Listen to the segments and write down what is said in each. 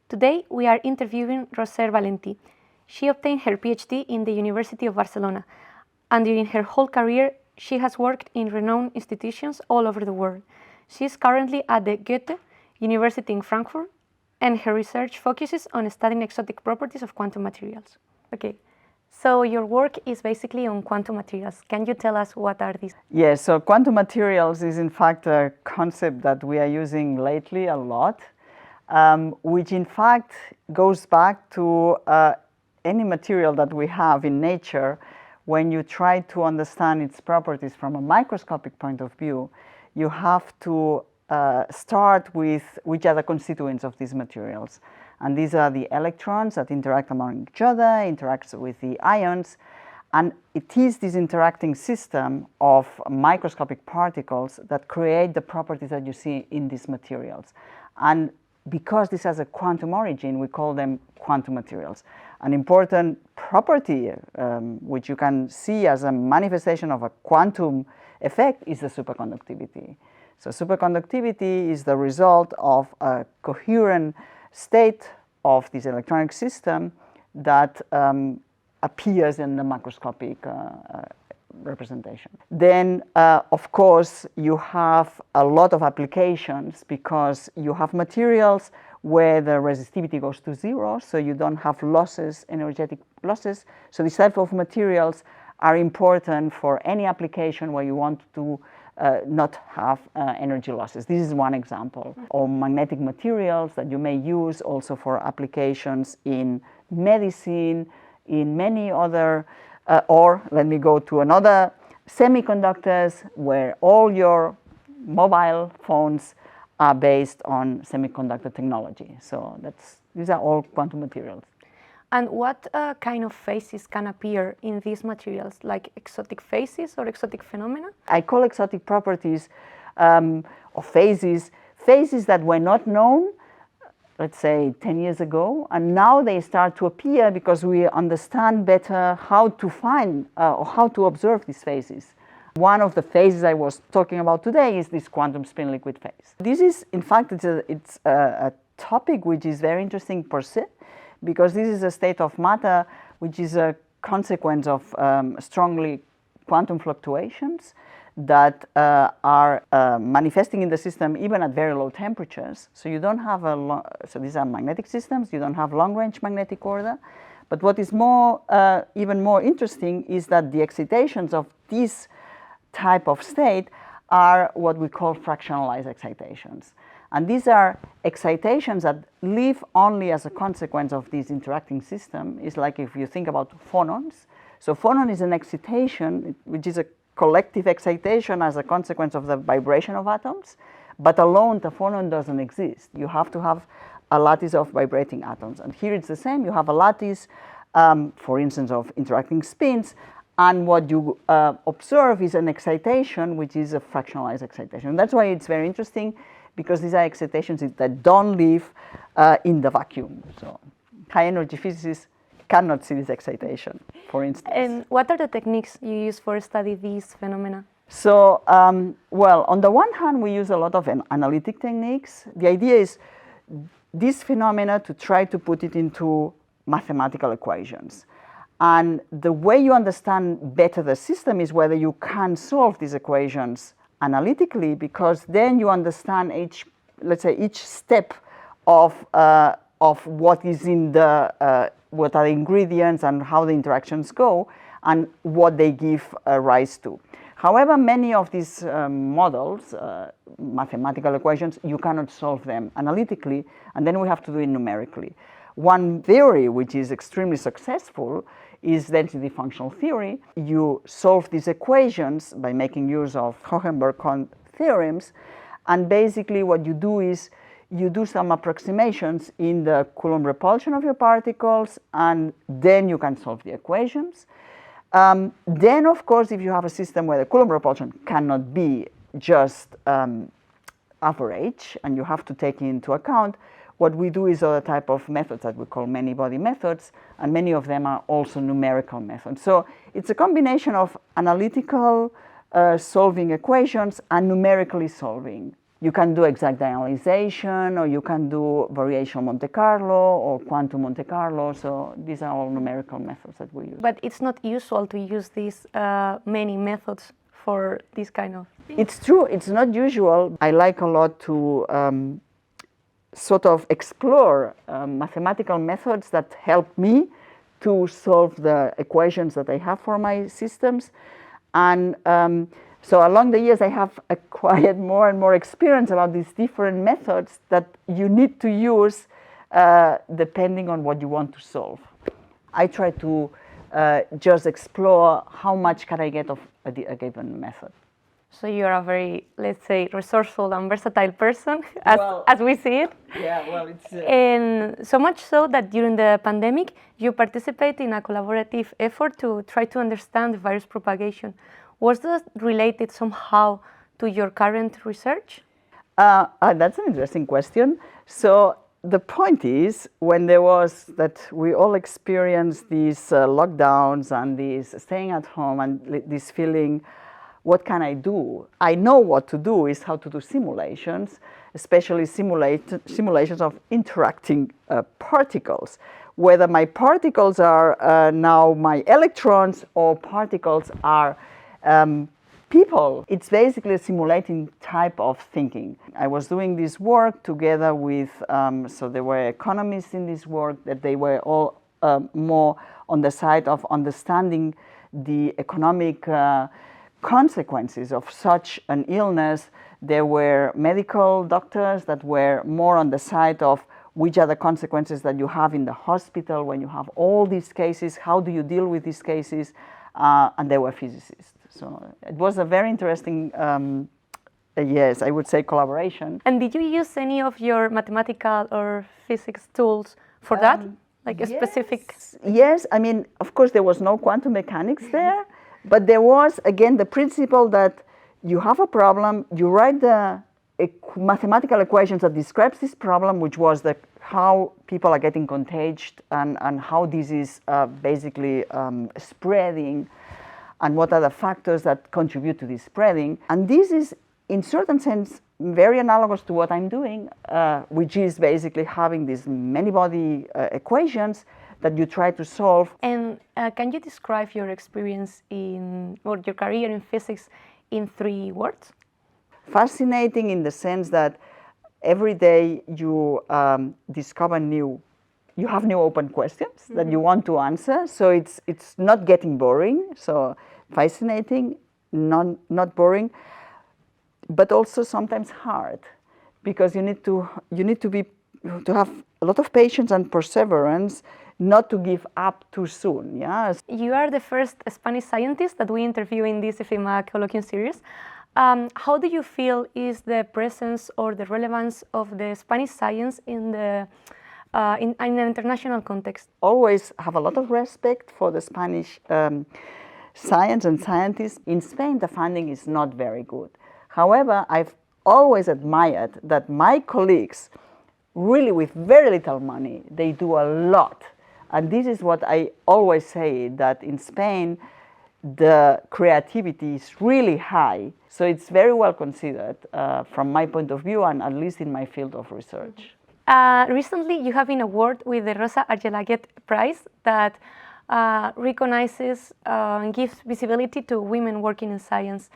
Today we are interviewing Roser Valentí. She obtained her PhD in the University of Barcelona, and during her whole career she has worked in renowned institutions all over the world. She is currently at the Goethe University in Frankfurt, and her research focuses on studying exotic properties of quantum materials. Okay, so your work is basically on quantum materials. Can you tell us what are these? Yes, so quantum materials is in fact a concept that we are using lately a lot, which in fact goes back to any material that we have in nature. When you try to understand its properties from a microscopic point of view, you have to start with which are the constituents of these materials. And these are the electrons that interact among each other, interacts with the ions, and it is this interacting system of microscopic particles that create the properties that you see in these materials. And because this has a quantum origin, we call them quantum materials. An important property which you can see as a manifestation of a quantum effect is the superconductivity. So superconductivity is the result of a coherent state of this electronic system that appears in the macroscopic representation. Then, of course, you have a lot of applications because you have materials where the resistivity goes to zero, so you don't have losses, energetic losses. So these type of materials are important for any application where you want to not have energy losses. This is one example. Or magnetic materials that you may use also for applications in medicine, in many other, or let me go to another, semiconductors, where all your mobile phones are based on semiconductor technology. So these are all quantum materials. And what kind of phases can appear in these materials, like exotic phases or exotic phenomena? I call exotic properties or phases that were not known, let's say 10 years ago, and now they start to appear because we understand better how to find or how to observe these phases. One of the phases I was talking about today is this quantum spin liquid phase. This is, in fact, it's a topic which is very interesting per se, because this is a state of matter which is a consequence of strongly quantum fluctuations that are manifesting in the system even at very low temperatures. So you don't have so these are magnetic systems, you don't have long-range magnetic order. But what is more, even more interesting is that the excitations of this type of state are what we call fractionalized excitations. And these are excitations that live only as a consequence of this interacting system. It's like if you think about phonons. So phonon is an excitation, which is a collective excitation as a consequence of the vibration of atoms, but alone the phonon doesn't exist. You have to have a lattice of vibrating atoms. And here it's the same. You have a lattice, for instance, of interacting spins, and what you observe is an excitation, which is a fractionalized excitation. And that's why it's very interesting, because these are excitations that don't live in the vacuum. So high-energy physicists cannot see this excitation, for instance. And what are the techniques you use for study these phenomena? So, well, on the one hand, we use a lot of analytic techniques. The idea is this phenomena to try to put it into mathematical equations. And the way you understand better the system is whether you can solve these equations analytically, because then you understand let's say each step of what is in the what are the ingredients and how the interactions go and what they give rise to. However, many of these models, mathematical equations, you cannot solve them analytically, and then we have to do it numerically. One theory which is extremely successful is density functional theory. You solve these equations by making use of Hohenberg-Kohn theorems, and basically what you do is you do some approximations in the Coulomb repulsion of your particles, and then you can solve the equations. Then, of course, if you have a system where the Coulomb repulsion cannot be just average, and you have to take into account, what we do is other type of methods that we call many-body methods, and many of them are also numerical methods. So it's a combination of analytical solving equations and numerically solving You can do exact diagonalization, or you can do variational Monte Carlo or quantum Monte Carlo. So these are all numerical methods that we use. But it's not usual to use these many methods for this kind of thing. It's true, it's not usual. I like a lot to sort of explore mathematical methods that help me to solve the equations that I have for my systems. And so along the years, I have acquired more and more experience about these different methods that you need to use depending on what you want to solve. I try to just explore how much can I get of a given method. So you're a very, let's say, resourceful and versatile person, as we see it. Yeah, well, it's... And so much so that during the pandemic, you participate in a collaborative effort to try to understand the virus propagation. Was that related somehow to your current research? That's an interesting question. So the point is, when there was that we all experienced these lockdowns and this staying at home and this feeling, what can I do? I know what to do is how to do simulations, especially simulations of interacting particles. Whether my particles are now my electrons or particles are people. It's basically a simulating type of thinking. I was doing this work together with, so there were economists in this work, that they were all more on the side of understanding the economic consequences of such an illness. There were medical doctors that were more on the side of which are the consequences that you have in the hospital when you have all these cases, how do you deal with these cases, and there were physicists. So it was a very interesting, yes, I would say collaboration. And did you use any of your mathematical or physics tools for that? Like a specific? Yes, I mean, of course there was no quantum mechanics there, but there was, again, the principle that you have a problem, you write the mathematical equations that describes this problem, which was how people are getting contagious and how this is basically spreading, and what are the factors that contribute to this spreading. And this is, in certain sense, very analogous to what I'm doing, which is basically having these many-body equations that you try to solve. And can you describe your experience or your career in physics in 3 words? Fascinating in the sense that every day you discover you have new open questions that you want to answer. So it's not getting boring. So fascinating, not boring, but also sometimes hard, because you need to have a lot of patience and perseverance, not to give up too soon. Yeah. You are the first Spanish scientist that we interview in this Ifimac colloquium series. How do you feel is the presence or the relevance of the Spanish science in an international context? Always have a lot of respect for the Spanish science and scientists. In Spain, the funding is not very good. However, I've always admired that my colleagues, really with very little money, they do a lot. And this is what I always say, that in Spain, the creativity is really high. So it's very well considered from my point of view, and at least in my field of research. Recently, you have been awarded with the Rosa Valentí Prize that recognizes and gives visibility to women working in science.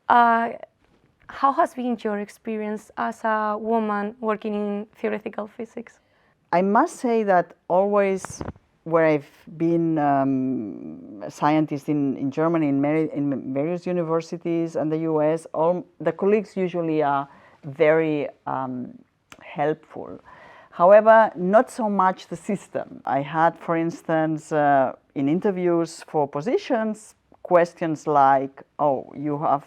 How has been your experience as a woman working in theoretical physics? I must say that always where I've been a scientist in Germany, in various universities and the US, all the colleagues usually are very helpful. However, not so much the system. I had, for instance, in interviews for positions, questions like, oh, you have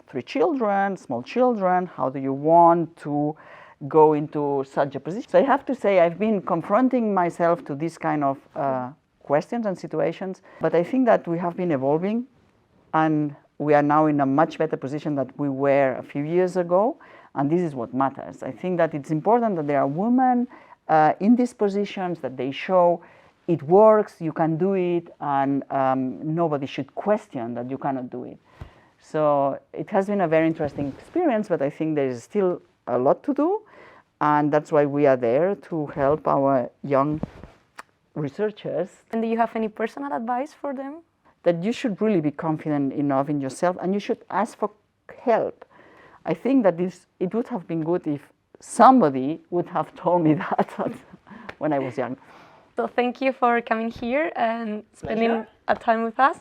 3 children, small children, how do you want to go into such a position? So I have to say I've been confronting myself to this kind of questions and situations, but I think that we have been evolving and we are now in a much better position than we were a few years ago, and this is what matters. I think that it's important that there are women in these positions, that they show it works, you can do it, and nobody should question that you cannot do it. So it has been a very interesting experience, but I think there is still a lot to do, and that's why we are there to help our young researchers. And do you have any personal advice for them? That you should really be confident enough in yourself, and you should ask for help. I think that it would have been good if somebody would have told me that when I was young. So thank you for coming here and spending a time with us.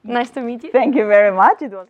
Nice to meet you. Thank you very much. It was